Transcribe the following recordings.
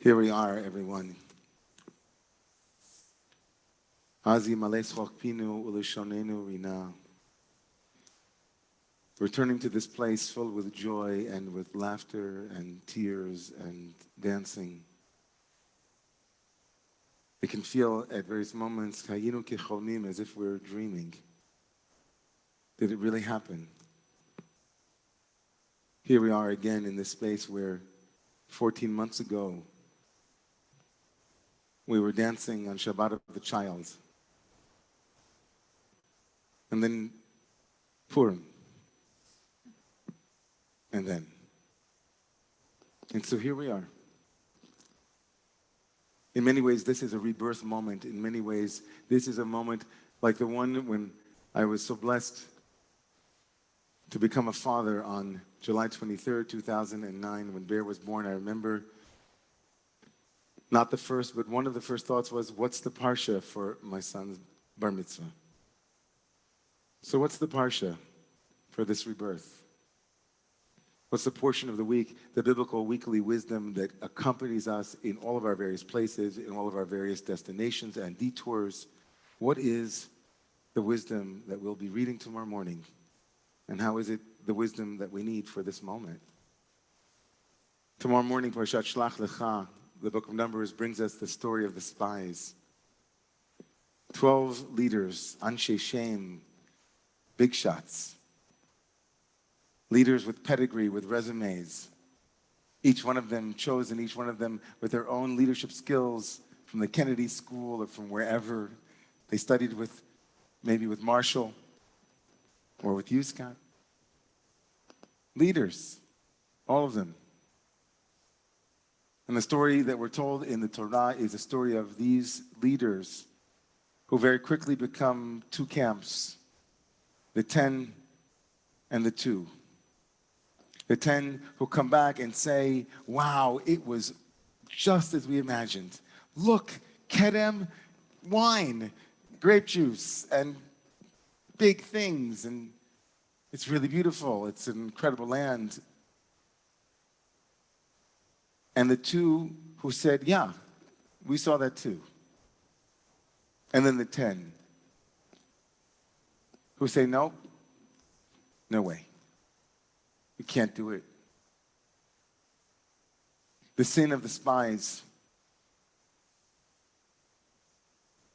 Here we are, everyone. Azi males pinu ulishonenu rina. Returning to this place filled with joy and with laughter and tears and dancing. It can feel at various moments kayinu kicholmim, as if we're dreaming. Did it really happen? Here we are again in this space where 14 months ago we were dancing on Shabbat of the Child. And then Purim. And so here we are. In many ways, this is a rebirth moment. In many ways, this is a moment like the one when I was so blessed to become a father on July 23rd, 2009, when Bear was born. I remember not the first, but one of the first thoughts was, what's the Parsha for my son's bar mitzvah? So what's the Parsha for this rebirth? What's the portion of the week, the biblical weekly wisdom that accompanies us in all of our various places, in all of our various destinations and detours? What is the wisdom that we'll be reading tomorrow morning? And how is it the wisdom that we need for this moment? Tomorrow morning, Parshat Shlach Lecha, the book of Numbers, brings us the story of the spies. 12 leaders, Anshe Shem, big shots. Leaders with pedigree, with resumes. Each one of them chosen, each one of them with their own leadership skills from the Kennedy School or from wherever. They studied with, maybe with Marshall or with Scott. Leaders, all of them. And the story that we're told in the Torah is a story of these leaders who very quickly become two camps, the 10 and the 2. The 10 who come back and say, wow, it was just as we imagined. Look, kedem, wine, grape juice, and big things, and it's really beautiful. It's an incredible land. And the 2 who said, yeah, we saw that too. And then the 10 who say, no, no way. We can't do it. The sin of the spies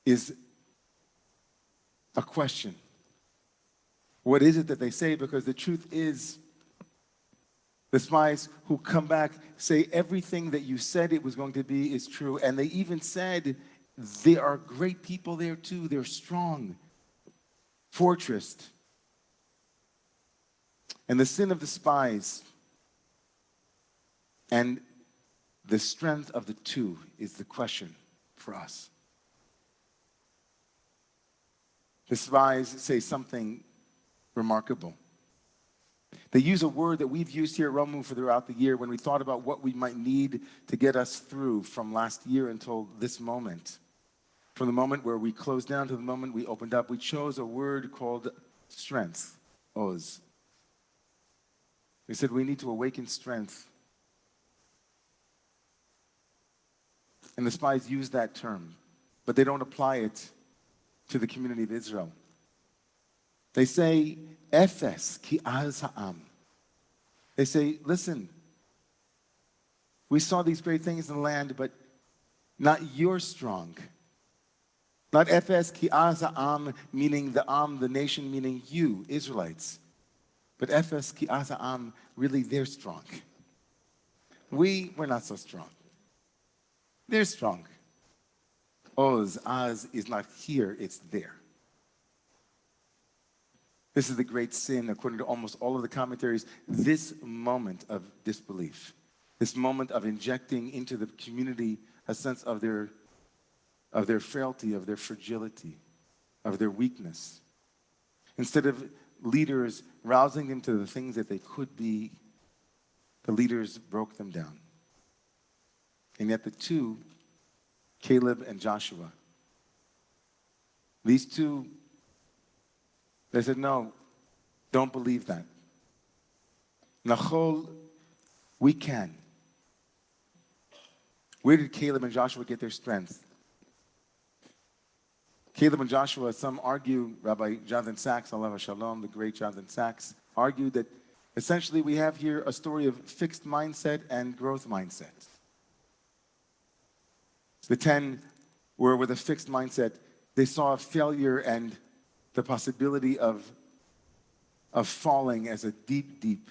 is a question. What is it that they say? Because the truth is, the spies who come back say everything that you said it was going to be is true. And they even said there are great people there too. They're strong. Fortress. And the sin of the spies and the strength of the 2 is the question for us. The spies say something remarkable. They use a word that we've used here, Ramu, for throughout the year when we thought about what we might need to get us through from last year until this moment. From the moment where we closed down to the moment we opened up, we chose a word called strength, oz. We said we need to awaken strength. And the spies use that term, but they don't apply it to the community of Israel. They say, Efes ki az ha'am. They say, listen, we saw these great things in the land, but not you're strong. Not Efes ki az ha'am, meaning the Am, the nation, meaning you, Israelites. But Efes ki az ha'am, really they're strong. We're not so strong. They're strong. Oz, Az is not here, it's there. This is the great sin, according to almost all of the commentaries, this moment of disbelief, this moment of injecting into the community a sense of their frailty, of their fragility, of their weakness. Instead of leaders rousing them to the things that they could be, the leaders broke them down. And yet the 2, Caleb and Joshua, these 2, they said, no, don't believe that. Nachol, we can. Where did Caleb and Joshua get their strength? Caleb and Joshua, some argue, Rabbi Jonathan Sachs, Allah Shalom, the great Jonathan Sachs, argued that essentially we have here a story of fixed mindset and growth mindset. The 10 were with a fixed mindset. They saw failure and the possibility of falling as a deep, deep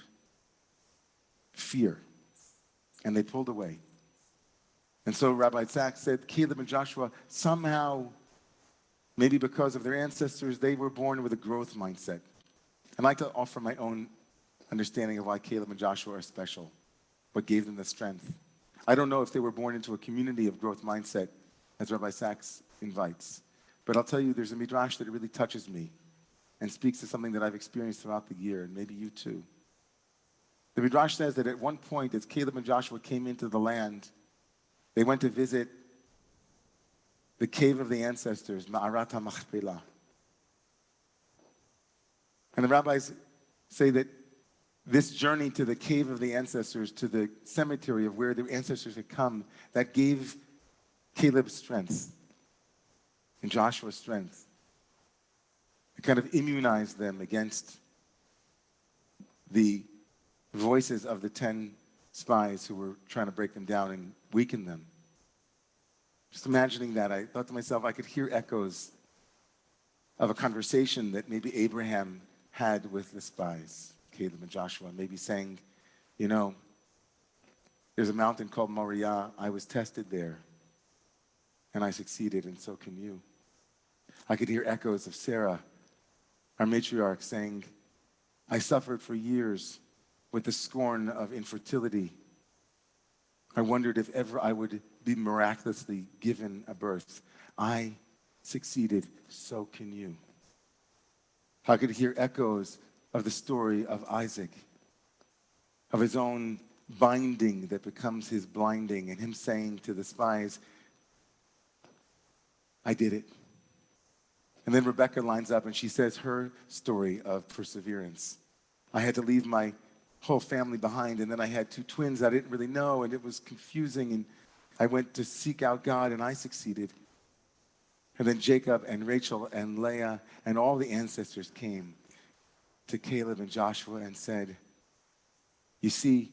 fear. And they pulled away. And so Rabbi Sachs said Caleb and Joshua somehow, maybe because of their ancestors, they were born with a growth mindset. I'd like to offer my own understanding of why Caleb and Joshua are special, what gave them the strength. I don't know if they were born into a community of growth mindset, as Rabbi Sachs invites. But I'll tell you, there's a midrash that really touches me and speaks to something that I've experienced throughout the year, and maybe you too. The midrash says that at one point, as Caleb and Joshua came into the land, they went to visit the cave of the ancestors, Ma'arat HaMachpelah. And the rabbis say that this journey to the cave of the ancestors, to the cemetery of where the ancestors had come, that gave Caleb strength and Joshua strength. It kind of immunized them against the voices of the 10 spies who were trying to break them down and weaken them. Just imagining that, I thought to myself, I could hear echoes of a conversation that maybe Abraham had with the spies, Caleb and Joshua, maybe saying, you know, there's a mountain called Moriah. I was tested there, and I succeeded, and so can you. I could hear echoes of Sarah, our matriarch, saying, I suffered for years with the scorn of infertility. I wondered if ever I would be miraculously given a birth. I succeeded, so can you. I could hear echoes of the story of Isaac, of his own binding that becomes his blinding, and him saying to the spies, I did it. And then Rebecca lines up and she says her story of perseverance. I had to leave my whole family behind, and then I had 2 twins I didn't really know, and it was confusing, and I went to seek out God, and I succeeded. And then Jacob and Rachel and Leah and all the ancestors came to Caleb and Joshua and said, you see,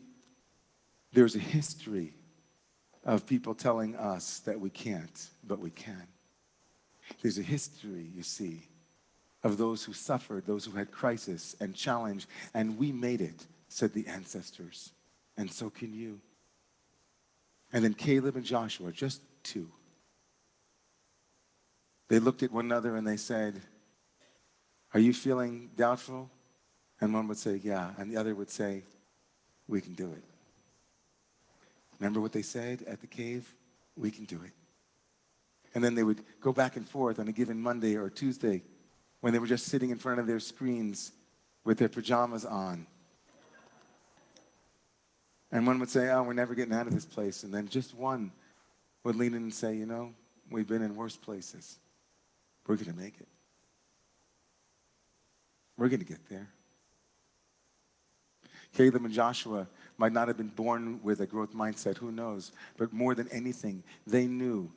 there's a history of people telling us that we can't, but we can. There's a history, you see, of those who suffered, those who had crisis and challenge, and we made it, said the ancestors, and so can you. And then Caleb and Joshua, just 2, they looked at one another and they said, are you feeling doubtful? And one would say, yeah, and the other would say, we can do it. Remember what they said at the cave? We can do it. And then they would go back and forth on a given Monday or Tuesday when they were just sitting in front of their screens with their pajamas on. And one would say, oh, we're never getting out of this place. And then just one would lean in and say, you know, we've been in worse places. We're going to make it. We're going to get there. Caleb and Joshua might not have been born with a growth mindset, who knows? But more than anything, they knew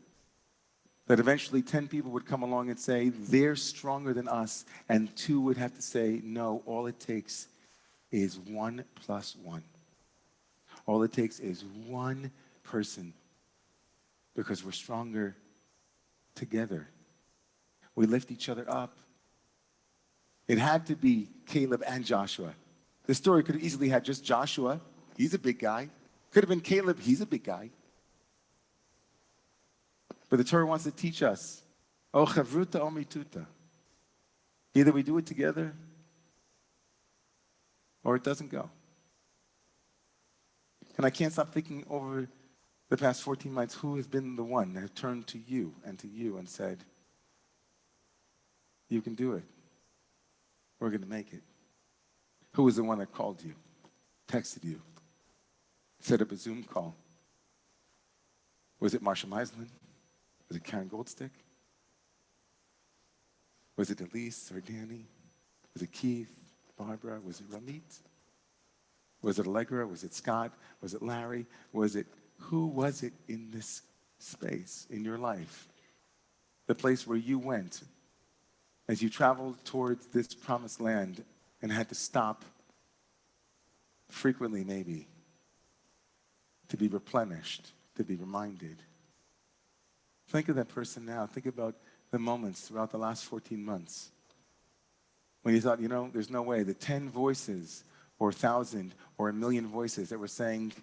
that eventually 10 people would come along and say, they're stronger than us, and 2 would have to say, no, all it takes is 1 + 1. All it takes is one person, because we're stronger together. We lift each other up. It had to be Caleb and Joshua. The story could have easily had just Joshua. He's a big guy. Could have been Caleb. He's a big guy. But the Torah wants to teach us, oh, chavruta o mituta. Either we do it together or it doesn't go. And I can't stop thinking over the past 14 months, who has been the one that turned to you and said, you can do it. We're going to make it. Who was the one that called you, texted you, set up a Zoom call? Was it Marsha Meislin? Was it Karen Goldstick? Was it Elise or Danny? Was it Keith, Barbara? Was it Ramit? Was it Allegra? Was it Scott? Was it Larry? Was it Who was it in this space in your life? The place where you went as you traveled towards this promised land and had to stop frequently, maybe, to be replenished, to be reminded. Think of that person now. Think about the moments throughout the last 14 months when you thought, there's no way. The 10 voices or 1,000 or 1,000,000 voices that were saying,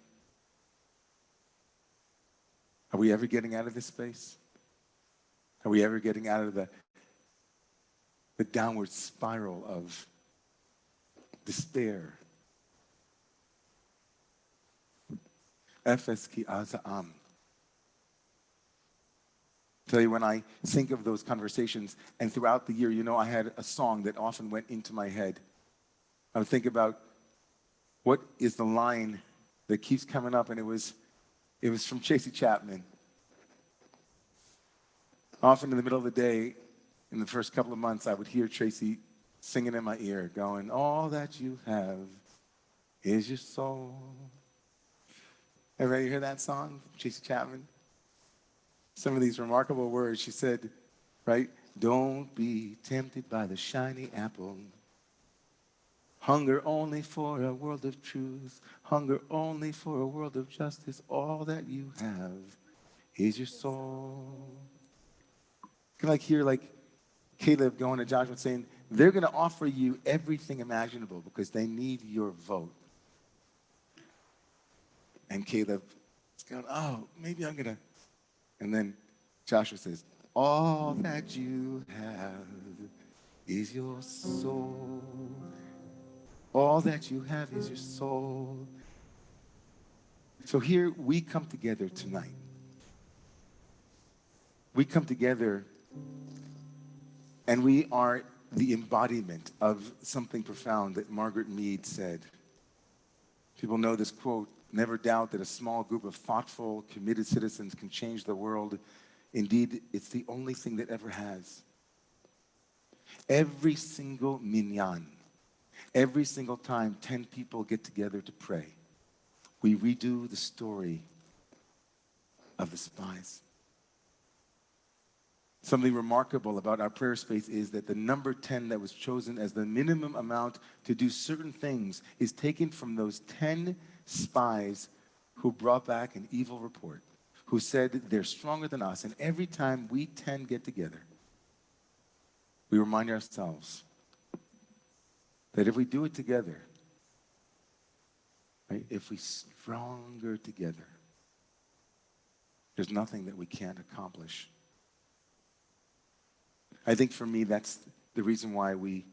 are we ever getting out of this space? Are we ever getting out of the downward spiral of despair? Efes ki azam. Tell you, when I think of those conversations, and throughout the year, I had a song that often went into my head. I would think about what is the line that keeps coming up, and it was from Tracy Chapman. Often in the middle of the day, in the first couple of months, I would hear Tracy singing in my ear, going, all that you have is your soul. Everybody hear that song, Tracy Chapman? Some of these remarkable words. She said, right? Don't be tempted by the shiny apple. Hunger only for a world of truth. Hunger only for a world of justice. All that you have is your soul. You can hear Caleb going to Joshua saying, they're going to offer you everything imaginable because they need your vote. And Caleb is going, oh, maybe I'm going to. And then Joshua says, all that you have is your soul. All that you have is your soul. So here we come together tonight. We come together and we are the embodiment of something profound that Margaret Mead said. People know this quote, never doubt that a small group of thoughtful, committed citizens can change the world. Indeed, it's the only thing that ever has. Every single minyan, every single time 10 people get together to pray, we redo the story of the spies. Something remarkable about our prayer space is that the number 10 that was chosen as the minimum amount to do certain things is taken from those 10 spies who brought back an evil report, who said they're stronger than us. And every time we 10 get together, we remind ourselves that if we do it together, right, if we stronger together, there's nothing that we can't accomplish. I think for me, that's the reason why we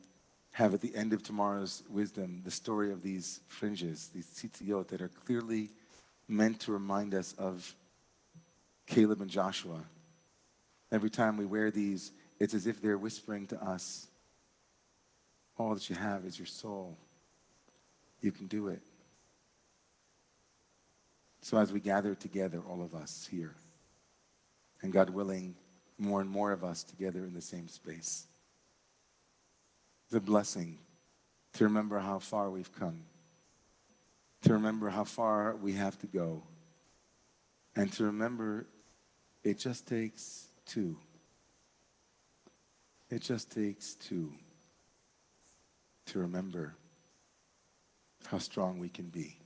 have at the end of tomorrow's wisdom the story of these fringes, these tzitziot that are clearly meant to remind us of Caleb and Joshua. Every time we wear these, it's as if they're whispering to us, all that you have is your soul. You can do it. So as we gather together, all of us here, and God willing, more and more of us together in the same space, it's a blessing to remember how far we've come, to remember how far we have to go, and to remember it just takes two. It just takes two to remember how strong we can be.